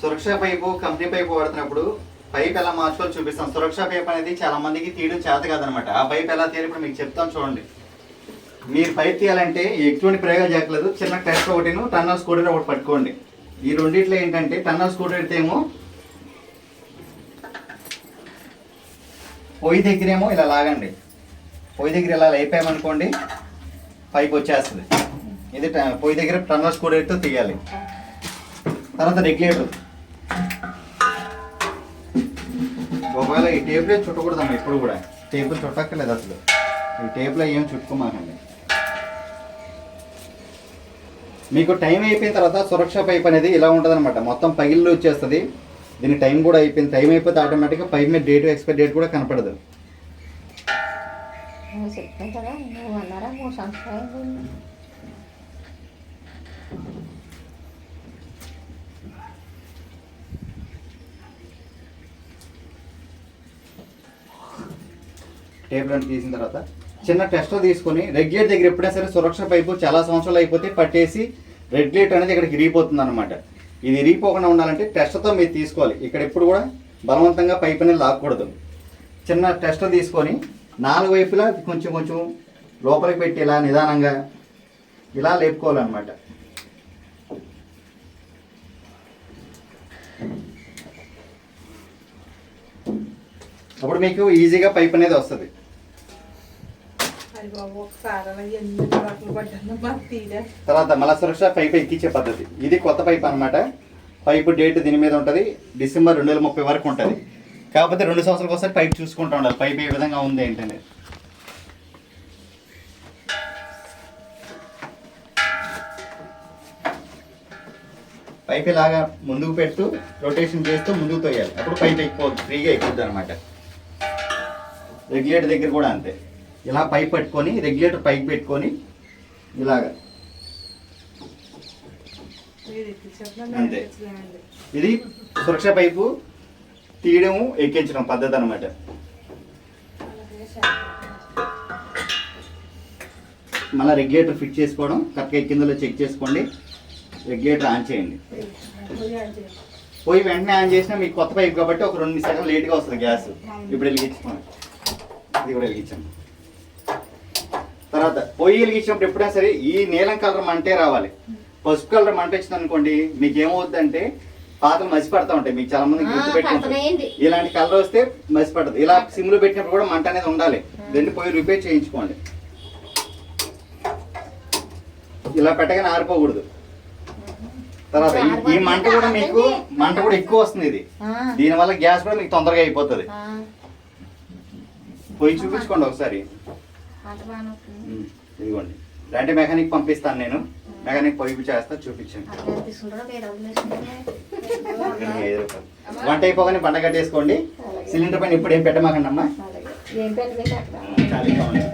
సురక్ష pipe company pipe వాడుతున్నప్పుడు pipe ఎలా మార్చుకోవాలి చూపిస్తాం. సురక్ష పైప్ అనేది చాలా మందికి తీయడం చేత కాదనమాట. ఆ పైప్ ఎలా తీయాలి ఇప్పుడు మీకు చెప్తాను చూడండి. మీరు పైప్ తీయాలంటే ఎటువంటి ప్రయోగాలు చేయట్లేదు. చిన్న టెస్ట్ ఒకటిను టన్నల్ స్కూటర్ ఒకటి పట్టుకోండి. ఈ రెండిట్లో ఏంటంటే టన్నల్ స్కూటర్ అయితే ఏమో పొయ్యి దగ్గరేమో ఇలా లాగండి. పొయ్యి దగ్గర ఇలా లేపామనుకోండి పైప్ వచ్చేస్తుంది. ఇది పొయ్యి దగ్గర టన్నల్ స్కూటర్తో తీయాలి. తర్వాత రెగ్యులేటర్. ఒకవేళ ఈ టేపులే చుట్టకూడదమ్మా ఎప్పుడు కూడా. టేపులు చుట్టక్కర్లేదు అసలు. ఈ టేపులో ఏం చుట్టుకోమాకండి. మీకు టైం అయిపోయిన తర్వాత సురక్ష పైప్ అనేది ఇలా ఉంటుంది అనమాట. మొత్తం పగిళ్ళు వచ్చేస్తుంది. దీని టైం కూడా అయిపోయింది. టైం అయిపోతే ఆటోమేటిక్గా పైప్ మీద డేట్ ఎక్స్పైర్ డేట్ కూడా కనపడదు. చెప్తాను కదా నువ్వు అన్నారా 3 సంవత్సరాలు. టేబుల్ తీసిన తర్వాత చిన్న టెస్ట్ తీసుకొని రెగ్యులేటర్ దగ్గర ఎప్పుడైనా సరే సురక్ష పైపు చాలా సంవత్సరాలు అయిపోతే పట్టేసి రెగ్యులేటర్ అనేది ఇక్కడికి ఇరిగిపోతుంది అనమాట. ఇది ఇరిగిపోకుండా ఉండాలంటే టెస్ట్తో మీరు తీసుకోవాలి. ఇక్కడ ఎప్పుడు కూడా బలవంతంగా పైప్ అనేది లాక్కూడదు. చిన్న టెస్ట్ తీసుకొని 4 వైపులా కొంచెం కొంచెం లోపలికి పెట్టి ఇలా నిదానంగా ఇలా లేపుకోవాలన్నమాట. అప్పుడు మీకు ఈజీగా పైప్ అనేది వస్తుంది. తర్వాత మళ్ళా సురక్ష పైప్ ఎక్కించే పద్ధతి. ఇది కొత్త పైప్ అనమాట. పైపు డేట్ దీని మీద ఉంటుంది. డిసెంబర్ 2030 వరకు ఉంటుంది. కాకపోతే 2 సంవత్సరాలకు ఒకసారి పైప్ చూసుకుంటూ ఉండాలి. పైప్ ఏ విధంగా ఉంది ఏంటంటే. పైప్ ఇలాగా ముందుకు పెట్టు రొటేషన్ చేస్తూ ముందుకు తోయాలి. అప్పుడు పైప్ ఎక్కిపోద్ది, ఫ్రీగా ఎక్కుద్ది అనమాట. రెగ్యులేటర్ దగ్గర కూడా అంతే. ఇలా పైప్ పెట్టుకొని రెగ్యులేటర్ పైకి పెట్టుకొని ఇలాగా అంతే. ఇది సురక్ష పైపు తీయడం ఎక్కించడం పద్ధతి అనమాట. మళ్ళీ రెగ్యులేటర్ ఫిట్ చేసుకోవడం కరెక్ట్గా ఎక్కిందో చెక్ చేసుకోండి. రెగ్యులేటర్ ఆన్ చేయండి. పోయి వెంటనే ఆన్ చేసినా మీకు కొత్త పైప్ కాబట్టి ఒక 2 నిమిషాలు లేట్గా వస్తుంది గ్యాస్. ఇప్పుడు వెలిగించుకోండి. ఇది కూడా వెలిగించండి. తర్వాత పొయ్యి వెలిగించినప్పుడు ఎప్పుడైనా సరే ఈ నీలం కలర్ మంటే రావాలి. పసుపు కలర్ మంట వచ్చింది అనుకోండి మీకు ఏమవుతుందంటే పాత్రలు మసి పడతా ఉంటాయి. మీకు చాలా మంది గుర్తుపెట్టుకుంటారు. ఇలాంటి కలర్ వస్తే మసి పడుతుంది. ఇలా సిమ్లో పెట్టినప్పుడు కూడా మంట అనేది ఉండాలి. దాన్ని పోయి రిపేర్ చేయించుకోండి. ఇలా పెట్టగానే ఆరిపోకూడదు. తర్వాత ఈ మంట కూడా మీకు మంట కూడా ఎక్కువ వస్తుంది. ఇది దీనివల్ల గ్యాస్ కూడా మీకు తొందరగా అయిపోతుంది. పోయి చూపించుకోండి ఒకసారి. ఇదిగోండి అంటే మెకానిక్ పంపిస్తాను నేను. మెకానిక్ పొయ్యి చేస్తా చూపించండి. 5 రూపాయలు. వంట అయిపోగానే బండ కట్టేసుకోండి. సిలిండర్ పైన ఇప్పుడు ఏం పెట్టమాకండి అమ్మా. ఖాళీగా ఉంది.